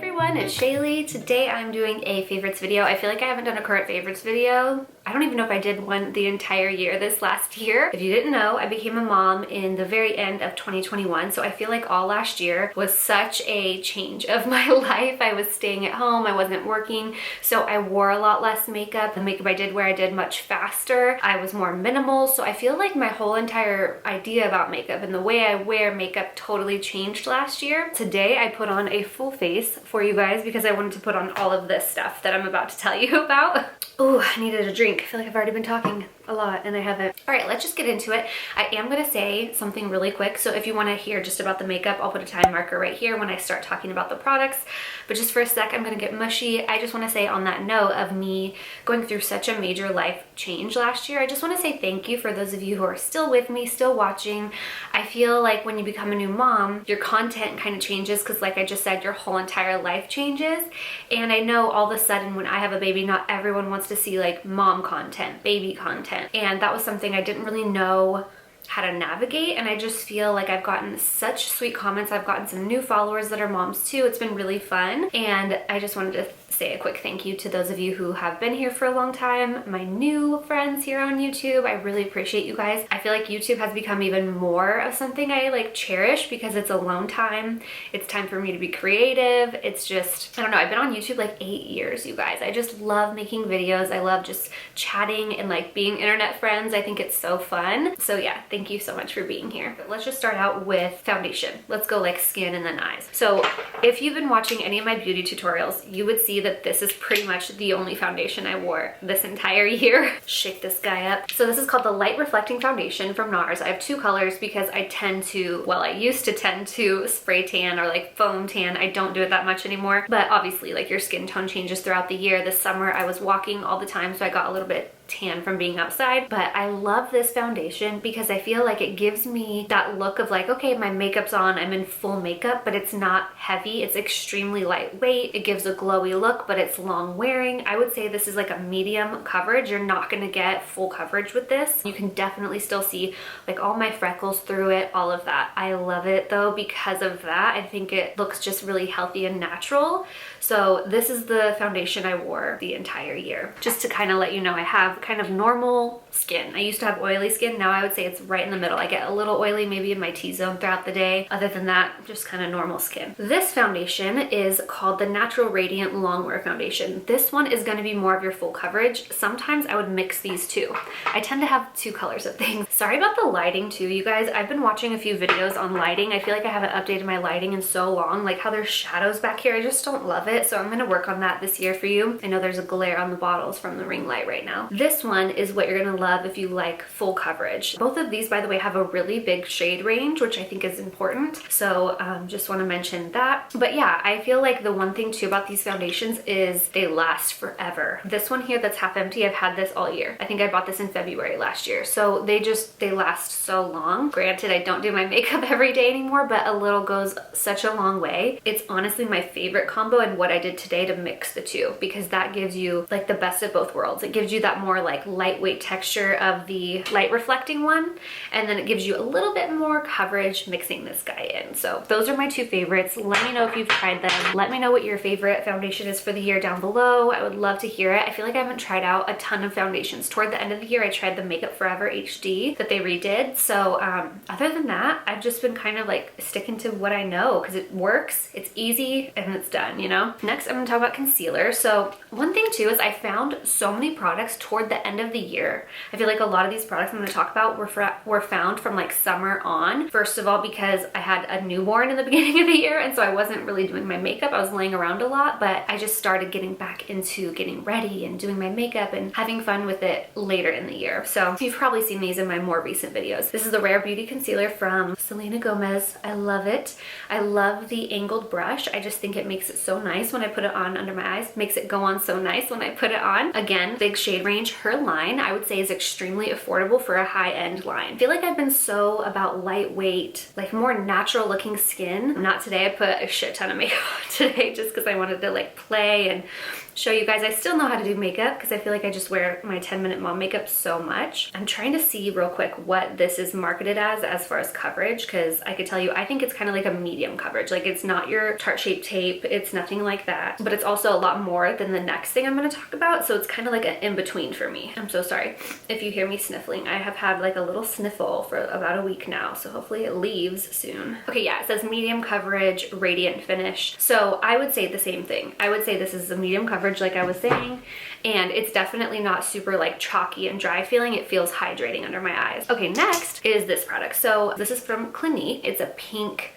everyone, it's Shaylee. Today I'm doing a favorites video. I feel like I haven't done a current favorites video. I don't even know if I did one the entire year this last year. If you didn't know, I became a mom in the very end of 2021, so I feel like all last year was such a change of my life. I was staying at home, I wasn't working, so I wore a lot less makeup. The makeup I did much faster. I was more minimal, so I feel like my whole entire idea about makeup and the way I wear makeup totally changed last year. Today I put on a full face for you guys because I wanted to put on all of this stuff that I'm about to tell you about. Oh, I needed a drink. I feel like I've already been talking a lot and I haven't. All right, let's just get into it. I am gonna say something really quick, so if you wanna hear just about the makeup, I'll put a time marker right here when I start talking about the products. But just for a sec, I'm gonna get mushy. I just wanna say on that note of me going through such a major life change last year, I just wanna say thank you for those of you who are still with me, still watching. I feel like when you become a new mom, your content kind of changes because like I just said, your whole entire life changes. And I know all of a sudden when I have a baby, not everyone wants to see like mom content, baby content. And that was something I didn't really know how to navigate, and I just feel like I've gotten such sweet comments. I've gotten some new followers that are moms too. It's been really fun, and I just wanted to say a quick thank you to those of you who have been here for a long time, my new friends here on YouTube. I really appreciate you guys. I feel like YouTube has become even more of something I like cherish because it's alone time. It's time for me to be creative. It's just, I don't know, I've been on YouTube like 8 years, you guys. I just love making videos. I love just chatting and like being internet friends. I think it's so fun. So yeah, thank you so much for being here. But let's just start out with foundation. Let's go like skin and then eyes. So if you've been watching any of my beauty tutorials, you would see that this is pretty much the only foundation I wore this entire year. Shake this guy up. So this is called the Light Reflecting Foundation from Nars. I have two colors because I tend to, well, I used to tend to spray tan or like foam tan. I don't do it that much anymore, but obviously like your skin tone changes throughout the year. This summer I was walking all the time, so I got a little bit tan from being outside, but I love this foundation because I feel like it gives me that look of like, okay, my makeup's on, I'm in full makeup, but it's not heavy. It's extremely lightweight. It gives a glowy look, but it's long wearing. I would say this is like a medium coverage. You're not gonna get full coverage with this. You can definitely still see like all my freckles through it, all of that. I love it though because of that. I think it looks just really healthy and natural. So this is the foundation I wore the entire year. Just to kind of let you know, I have kind of normal skin. I used to have oily skin. Now I would say it's right in the middle. I get a little oily maybe in my T-zone throughout the day. Other than that, just kind of normal skin. This foundation is called the Natural Radiant Longwear Foundation. This one is going to be more of your full coverage. Sometimes I would mix these two. I tend to have two colors of things. Sorry about the lighting too, you guys. I've been watching a few videos on lighting. I feel like I haven't updated my lighting in so long, like how there's shadows back here. I just don't love it. So I'm going to work on that this year for you. I know there's a glare on the bottles from the ring light right now. This one is what you're going to love if you like full coverage. Both of these, by the way, have a really big shade range, which I think is important. So just want to mention that. But yeah, I feel like the one thing too about these foundations is they last forever. This one here that's half empty, I've had this all year. I think I bought this in February last year. So they last so long. Granted, I don't do my makeup every day anymore, but a little goes such a long way. It's honestly my favorite combo and what I did today to mix the two, because that gives you like the best of both worlds. It gives you that more like lightweight texture of the light reflecting one, and then it gives you a little bit more coverage mixing this guy in. So those are my two favorites. Let me know if you've tried them. Let me know what your favorite foundation is for the year down below. I would love to hear it. I feel like I haven't tried out a ton of foundations. Toward the end of the year, I tried the Makeup Forever HD that they redid. So other than that, I've just been kind of like sticking to what I know because it works, it's easy, and it's done, you know? Next, I'm gonna talk about concealer. So one thing too is I found so many products toward the end of the year. I feel like a lot of these products I'm going to talk about were found from like summer on. First of all, because I had a newborn in the beginning of the year, and so I wasn't really doing my makeup. I was laying around a lot, but I just started getting back into getting ready and doing my makeup and having fun with it later in the year. So you've probably seen these in my more recent videos. This is the Rare Beauty Concealer from Selena Gomez. I love it. I love the angled brush. I just think it makes it so nice when I put it on under my eyes. Makes it go on so nice when I put it on. Again, big shade range. Her line, I would say, is extremely affordable for a high-end line. I feel like I've been so about lightweight, like more natural looking skin. Not today. I put a shit ton of makeup on today just because I wanted to like play and show you guys I still know how to do makeup because I feel like I just wear my 10-minute mom makeup so much. I'm trying to see real quick what this is marketed as far as coverage, because I could tell you I think it's kind of like a medium coverage. Like it's not your Tarte tape, it's nothing like that, but it's also a lot more than the next thing I'm going to talk about, so it's kind of like an in-between for me. I'm so sorry if you hear me sniffling. I have had like a little sniffle for about a week now, so hopefully it leaves soon. Okay, yeah, it says medium coverage, radiant finish. So I would say the same thing. I would say this is a medium coverage like I was saying, and it's definitely not super like chalky and dry feeling. It feels hydrating under my eyes. Okay, next is this product. So this is from Clinique. It's a pink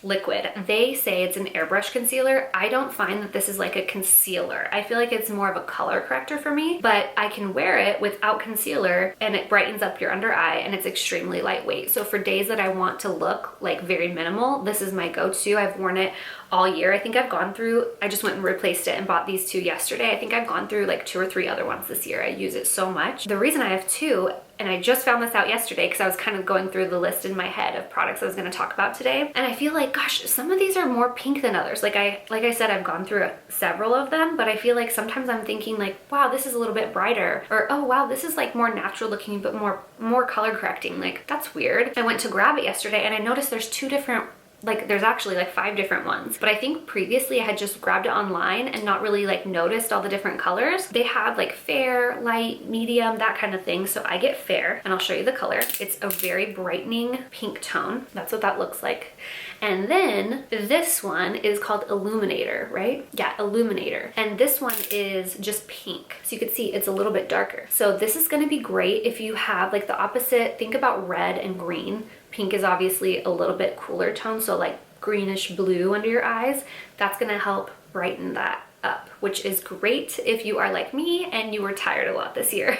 liquid. They say it's an airbrush concealer. I don't find that this is like a concealer. I feel like it's more of a color corrector for me, but I can wear it without concealer and it brightens up your under eye, and it's extremely lightweight. So for days that I want to look like very minimal, this is my go-to. I've worn it all year. I think I've gone through, I just went and replaced it and bought these two yesterday. I think I've gone through like 2 or 3 other ones this year. I use it so much. The reason I have two, and I just found this out yesterday because I was kind of going through the list in my head of products I was going to talk about today, and I feel like, gosh, some of these are more pink than others. Like I said, I've gone through several of them, but I feel like sometimes I'm thinking like, wow, this is a little bit brighter, or oh wow, this is like more natural looking but more color correcting. Like that's weird. I went to grab it yesterday and I noticed there's 2 different, like there's actually like 5 different ones, but I think previously I had just grabbed it online and not really like noticed all the different colors. They have like fair, light, medium, that kind of thing. So I get fair, and I'll show you the color. It's a very brightening pink tone. That's what that looks like. And then this one is called Illuminator, right? Yeah, Illuminator. And this one is just pink. So you can see it's a little bit darker. So this is gonna be great if you have like the opposite. Think about red and green. Pink is obviously a little bit cooler tone, so like greenish blue under your eyes. That's gonna help brighten that up, which is great if you are like me and you were tired a lot this year.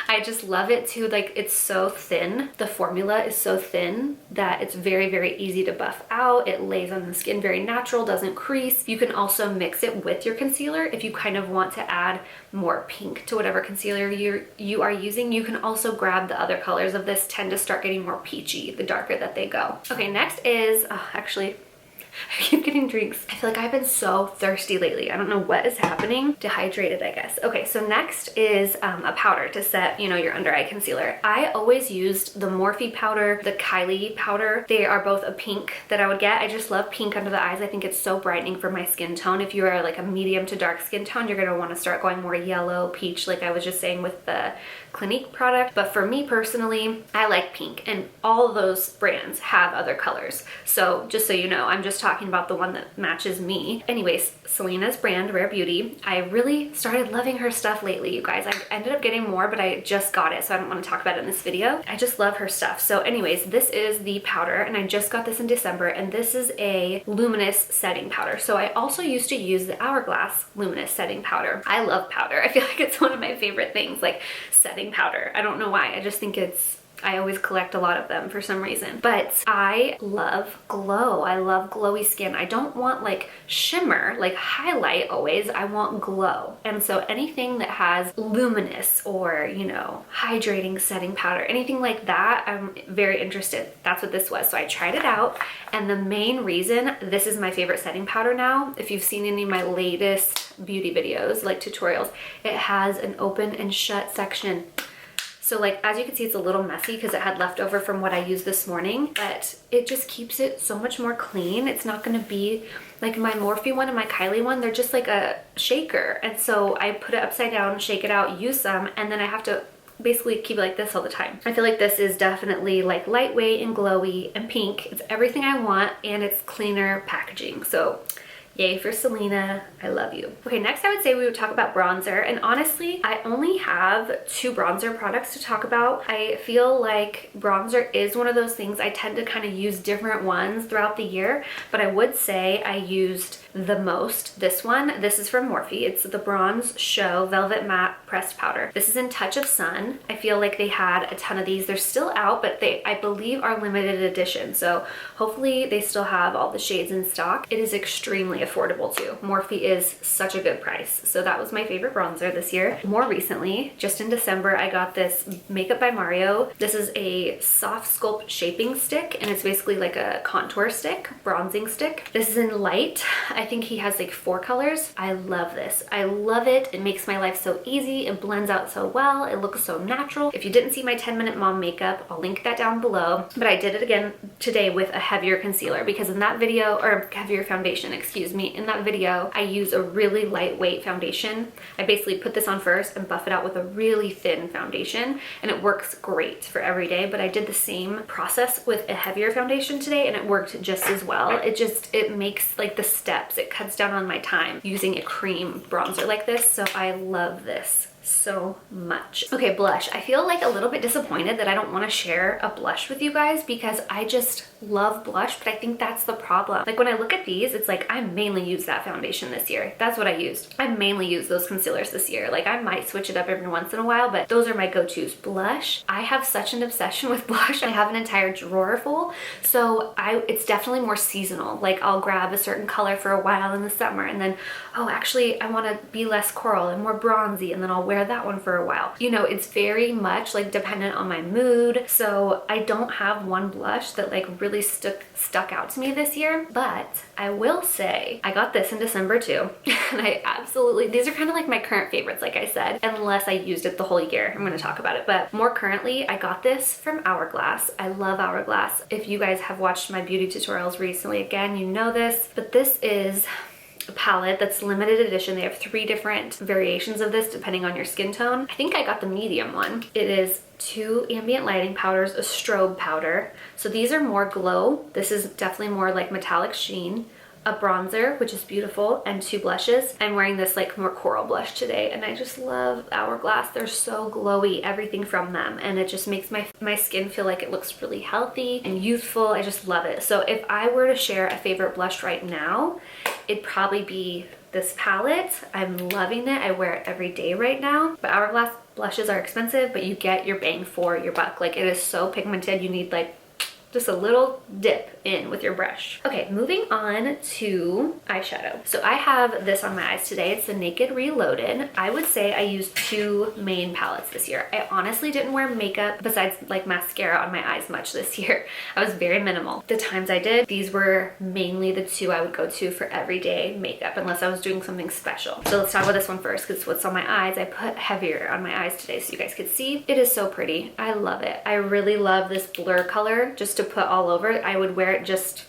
I just love it too. Like it's so thin. The formula is so thin that it's very, very easy to buff out. It lays on the skin very natural, doesn't crease. You can also mix it with your concealer if you kind of want to add more pink to whatever concealer you are using. You can also grab the other colors of this, tend to start getting more peachy the darker that they go. Okay, next is, actually, I keep getting drinks. I feel like I've been so thirsty lately. I don't know what is happening. Dehydrated, I guess. Okay, so next is a powder to set, you know, your under eye concealer. I always used the Morphe powder, the Kylie powder. They are both a pink that I would get. I just love pink under the eyes. I think it's so brightening for my skin tone. If you are like a medium to dark skin tone, you're gonna wanna start going more yellow, peach, like I was just saying with the Clinique product. But for me personally, I like pink, and all of those brands have other colors. So just so you know, I'm just talking about the one that matches me. Anyways, Selena's brand, Rare Beauty. I really started loving her stuff lately, you guys. I ended up getting more, but I just got it, so I don't want to talk about it in this video. I just love her stuff. So anyways, this is the powder, and I just got this in December, and this is a luminous setting powder. So I also used to use the Hourglass luminous setting powder. I love powder. I feel like it's one of my favorite things, like setting powder. I don't know why. I just think I always collect a lot of them for some reason. But I love glow. I love glowy skin. I don't want like shimmer, like highlight always. I want glow. And so anything that has luminous or, you know, hydrating setting powder, anything like that, I'm very interested. That's what this was. So I tried it out. And the main reason this is my favorite setting powder now, if you've seen any of my latest beauty videos, like tutorials, it has an open and shut section. So like, as you can see, it's a little messy because it had leftover from what I used this morning, but it just keeps it so much more clean. It's not going to be like my Morphe one and my Kylie one. They're just like a shaker. And so I put it upside down, shake it out, use some, and then I have to basically keep it like this all the time. I feel like this is definitely like lightweight and glowy and pink. It's everything I want, and it's cleaner packaging. So yay for Selena, I love you. Okay, next I would say we would talk about bronzer, and honestly, I only have 2 bronzer products to talk about. I feel like bronzer is one of those things I tend to kind of use different ones throughout the year, but I would say I used the most this one. This is from Morphe. It's the Bronze Show Velvet Matte Pressed Powder. This is in Touch of Sun. I feel like they had a ton of these. They're still out, but they, I believe, are limited edition, so hopefully they still have all the shades in stock. It is extremely affordable too. Morphe is such a good price. So that was my favorite bronzer this year. More recently, just in December, I got this Makeup by Mario. This is a soft sculpt shaping stick, and it's basically like a contour stick, bronzing stick. This is in light. I think he has like 4 colors. I love this. I love it. It makes my life so easy. It blends out so well. It looks so natural. If you didn't see my 10-minute mom makeup, I'll link that down below. But I did it again today with a heavier concealer, because in that video, or heavier foundation, excuse me, in that video, I use a really lightweight foundation. I basically put this on first and buff it out with a really thin foundation, and it works great for every day. But I did the same process with a heavier foundation today, and it worked just as well. It makes like the steps, it cuts down on my time using a cream bronzer like this. So I love this so much. Okay, blush. I feel like a little bit disappointed that I don't want to share a blush with you guys, because I just love blush, but I think that's the problem. Like when I look at these, it's like I mainly use that foundation this year. That's what I used. I mainly use those concealers this year. Like I might switch it up every once in a while, but those are my go-tos. Blush, I have such an obsession with blush. I have an entire drawer full. So it's definitely more seasonal. Like I'll grab a certain color for a while in the summer, and then, oh, actually I want to be less coral and more bronzy, and then I'll wear that one for a while. You know, it's very much like dependent on my mood. So I don't have one blush that like really stuck out to me this year, but I will say I got this in December too. And these are kind of like my current favorites, like I said, unless I used it the whole year. I'm going to talk about it, but more currently, I got this from Hourglass. I love Hourglass. If you guys have watched my beauty tutorials recently, again, you know this, but this is a palette that's limited edition. They have 3 different variations of this depending on your skin tone. I think I got the medium one. It is 2 ambient lighting powders, a strobe powder. So these are more glow. This is definitely more like metallic sheen. A bronzer, which is beautiful, and 2 blushes. I'm wearing this like more coral blush today, and I just love Hourglass. They're so glowy, everything from them, and it just makes my skin feel like it looks really healthy and youthful. I just love it. So if I were to share a favorite blush right now, it'd probably be this palette. I'm loving it. I wear it every day right now. But Hourglass blushes are expensive, but you get your bang for your buck. Like it is so pigmented, you need like just a little dip in with your brush. Okay, moving on to eyeshadow. So I have this on my eyes today. It's the Naked Reloaded. I would say I used 2 main palettes this year. I honestly didn't wear makeup besides like mascara on my eyes much this year. I was very minimal. The times I did, these were mainly the 2 I would go to for everyday makeup unless I was doing something special. So let's talk about this one first, because what's on my eyes, I put heavier on my eyes today so you guys could see. It is so pretty. I love it. I really love this blur color just to put all over. I would wear it just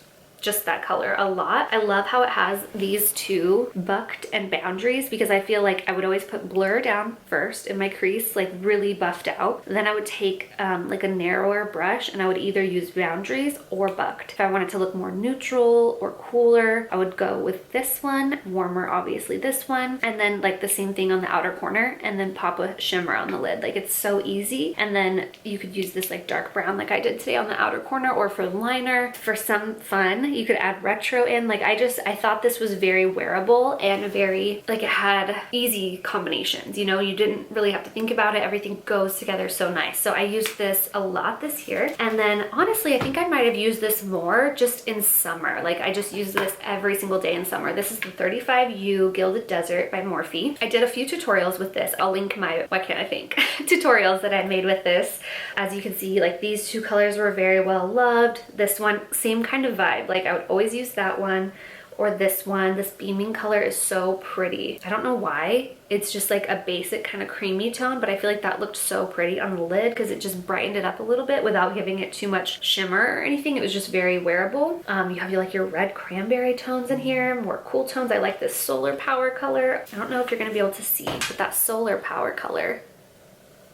that color a lot. I love how it has these 2 bucked and boundaries, because I feel like I would always put blur down first in my crease, like really buffed out. Then I would take like a narrower brush, and I would either use boundaries or bucked. If I wanted to look more neutral or cooler, I would go with this one, warmer obviously this one, and then like the same thing on the outer corner, and then pop a shimmer on the lid. Like it's so easy. And then you could use this like dark brown like I did today on the outer corner, or for liner. For some fun, you could add retro in. Like I thought this was very wearable and very, like it had easy combinations. You know, you didn't really have to think about it. Everything goes together so nice. So I used this a lot this year. And then honestly, I think I might have used this more just in summer. Like I just use this every single day in summer. This is the 35U Gilded Desert by Morphe. I did a few tutorials with this. I'll link my, why can't I think, tutorials that I made with this. As you can see, like these 2 colors were very well loved. This one, same kind of vibe. Like I would always use that one or this one. This beaming color is so pretty. I don't know why. It's just like a basic kind of creamy tone, but I feel like that looked so pretty on the lid because it just brightened it up a little bit without giving it too much shimmer or anything. It was just very wearable. You have like your red cranberry tones in here, more cool tones. I like this solar power color. I don't know if you're gonna be able to see, but that solar power color,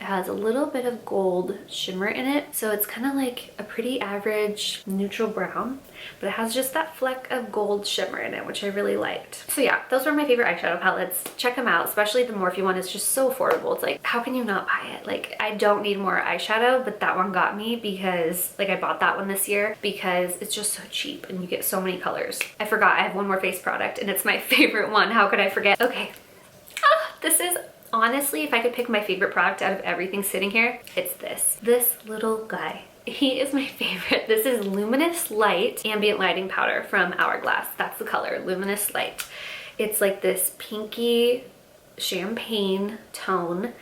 it has a little bit of gold shimmer in it. So it's kind of like a pretty average neutral brown, but it has just that fleck of gold shimmer in it, which I really liked. So yeah, those were my favorite eyeshadow palettes. Check them out, especially the Morphe one is just so affordable. It's like, how can you not buy it? Like, I don't need more eyeshadow, but that one got me because, like, I bought that one this year because it's just so cheap and you get so many colors. I forgot, I have one more face product and it's my favorite one. How could I forget? Okay. This is honestly, if I could pick my favorite product out of everything sitting here, it's this little guy. He is my favorite. This is Luminous Light Ambient Lighting Powder from Hourglass. That's the color, Luminous Light. It's like this pinky champagne tone.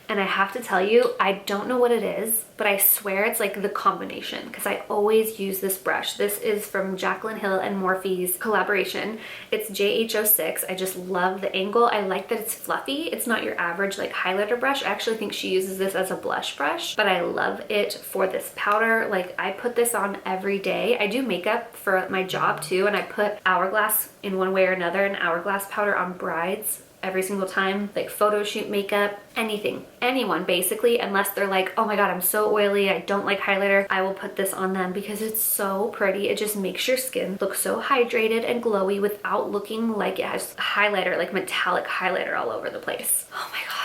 And I have to tell you, I don't know what it is, but I swear it's like the combination because I always use this brush. This is from Jaclyn Hill and Morphe's collaboration. It's JH06. I just love the angle. I like that it's fluffy. It's not your average like highlighter brush. I actually think she uses this as a blush brush, but I love it for this powder. Like I put this on every day. I do makeup for my job too, and I put Hourglass in one way or another, and Hourglass powder on brides every single time, like photo shoot makeup, anything, anyone basically, unless they're like, oh my god, I'm so oily, I don't like highlighter, I will put this on them because it's so pretty. It just makes your skin look so hydrated and glowy without looking like it has highlighter, like metallic highlighter all over the place. Oh my god.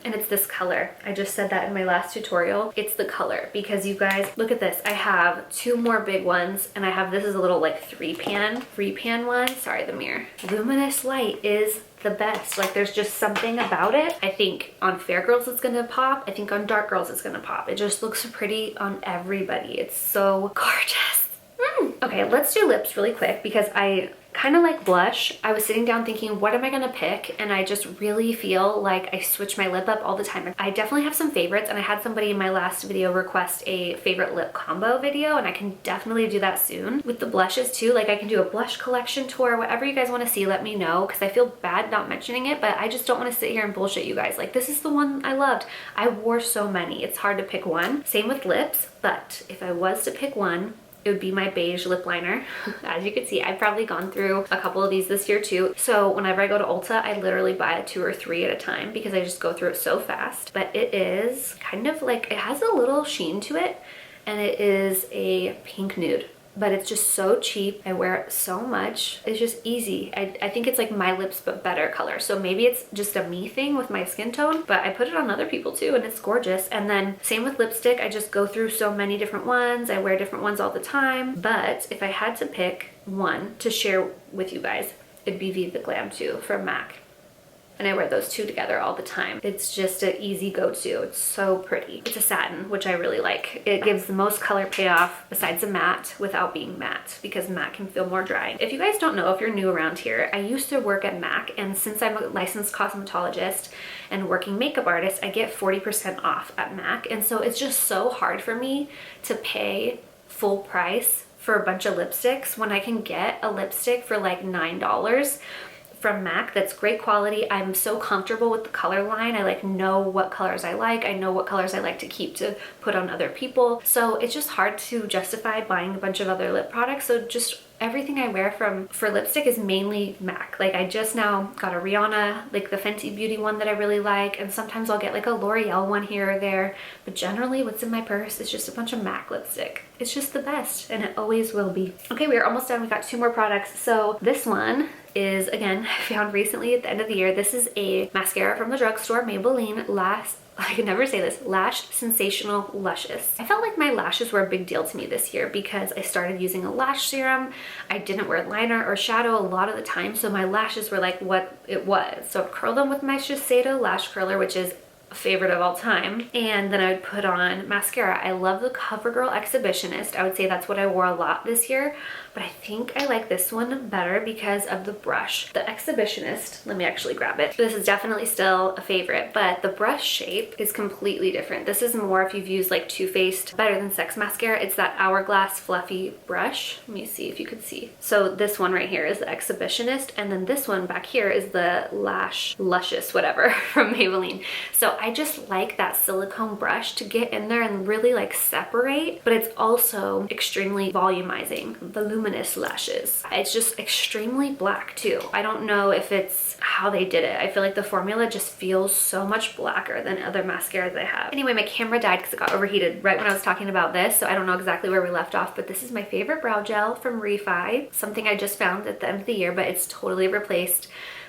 And it's this color. I just said that in my last tutorial. It's the color because you guys, look at this. I have 2 more big ones and I have, this is a little like 3-pan one. Sorry, the mirror. Luminous Light is the best. Like there's just something about it. I think on fair girls it's gonna pop. I think on dark girls it's gonna pop. It just looks pretty on everybody. It's so gorgeous. Okay, let's do lips really quick because I kind of like blush. I was sitting down thinking, what am I gonna pick? And I just really feel like I switch my lip up all the time. I definitely have some favorites, and I had somebody in my last video request a favorite lip combo video, and I can definitely do that soon. With the blushes too, like I can do a blush collection tour, whatever you guys wanna see, let me know, because I feel bad not mentioning it, but I just don't wanna sit here and bullshit you guys. Like this is the one I loved. I wore so many, it's hard to pick one. Same with lips, but if I was to pick one, it would be my beige lip liner. As you can see, I've probably gone through a couple of these this year too. So whenever I go to Ulta, I literally buy 2 or 3 at a time because I just go through it so fast. But it is kind of like, it has a little sheen to it, and it is a pink nude. But it's just so cheap. I wear it so much. It's just easy. I think it's like my lips but better color. So maybe it's just a me thing with my skin tone, but I put it on other people too and it's gorgeous. And then same with lipstick. I just go through so many different ones. I wear different ones all the time. But if I had to pick one to share with you guys, it'd be Viva Glam 2 from MAC. And I wear those 2 together all the time. It's just an easy go-to. It's so pretty. It's a satin, which I really like. It gives the most color payoff besides a matte without being matte, because matte can feel more dry. If you guys don't know, if you're new around here, I used to work at MAC, and since I'm a licensed cosmetologist and working makeup artist, I get 40% off at MAC. And so it's just so hard for me to pay full price for a bunch of lipsticks when I can get a lipstick for like $9 from MAC that's great quality. I'm so comfortable with the color line. I like know what colors I like. I know what colors I like to keep to put on other people. So it's just hard to justify buying a bunch of other lip products. So just everything I wear for lipstick is mainly MAC. Like I just now got a Rihanna, like the Fenty Beauty one that I really like, and sometimes I'll get like a L'Oreal one here or there, but generally what's in my purse is just a bunch of MAC lipstick. It's just the best, and it always will be. Okay, we are almost done. We got 2 more products. So this one is, again, I found recently at the end of the year. This is a mascara from the drugstore, Maybelline I can never say this, Lash Sensational Luscious. I felt like my lashes were a big deal to me this year because I started using a lash serum. I didn't wear liner or shadow a lot of the time, so my lashes were like what it was. So I'd curl them with my Shiseido lash curler, which is a favorite of all time, and then I would put on mascara. I love the CoverGirl Exhibitionist. I would say that's what I wore a lot this year, but I think I like this one better because of the brush. The Exhibitionist, let me actually grab it. This is definitely still a favorite, but the brush shape is completely different. This is more if you've used like Too Faced Better Than Sex mascara. It's that hourglass fluffy brush. Let me see if you could see. So this one right here is the Exhibitionist, and then this one back here is the Lash Luscious whatever from Maybelline. So I just like that silicone brush to get in there and really like separate, but it's also extremely volumizing. Voluminous lashes. It's just extremely black too. I don't know if it's how they did it. I feel like the formula just feels so much blacker than other mascaras I have. Anyway, my camera died because it got overheated right when I was talking about this, so I don't know exactly where we left off, but this is my favorite brow gel from Refi. Something I just found at the end of the year, but it's totally replaced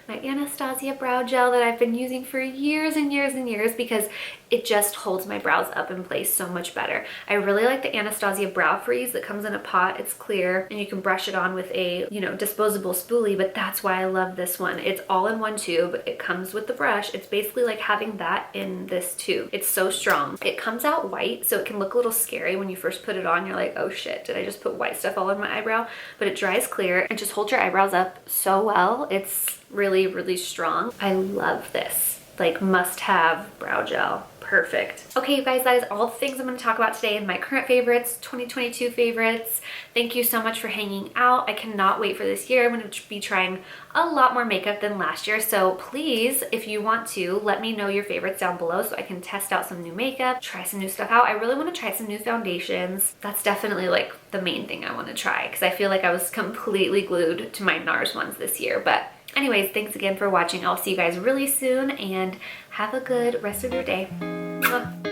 my Anastasia brow gel that I've been using for years and years and years because it just holds my brows up in place so much better. I really like the Anastasia Brow Freeze that comes in a pot. It's clear and you can brush it on with a, you know, disposable spoolie, but that's why I love this one. It's all in one tube. It comes with the brush. It's basically like having that in this tube. It's so strong. It comes out white, so it can look a little scary when you first put it on. You're like, oh shit, did I just put white stuff all over my eyebrow? But it dries clear and just holds your eyebrows up so well. It's really, really strong. I love this. Like, must have brow gel. Perfect. Okay, you guys, that is all the things I'm going to talk about today in my current favorites, 2022 favorites. Thank you so much for hanging out. I cannot wait for this year. I'm going to be trying a lot more makeup than last year. So please, if you want to, let me know your favorites down below so I can test out some new makeup, try some new stuff out. I really want to try some new foundations. That's definitely like the main thing I want to try because I feel like I was completely glued to my Nars ones this year. But anyways, thanks again for watching. I'll see you guys really soon and have a good rest of your day. Mwah.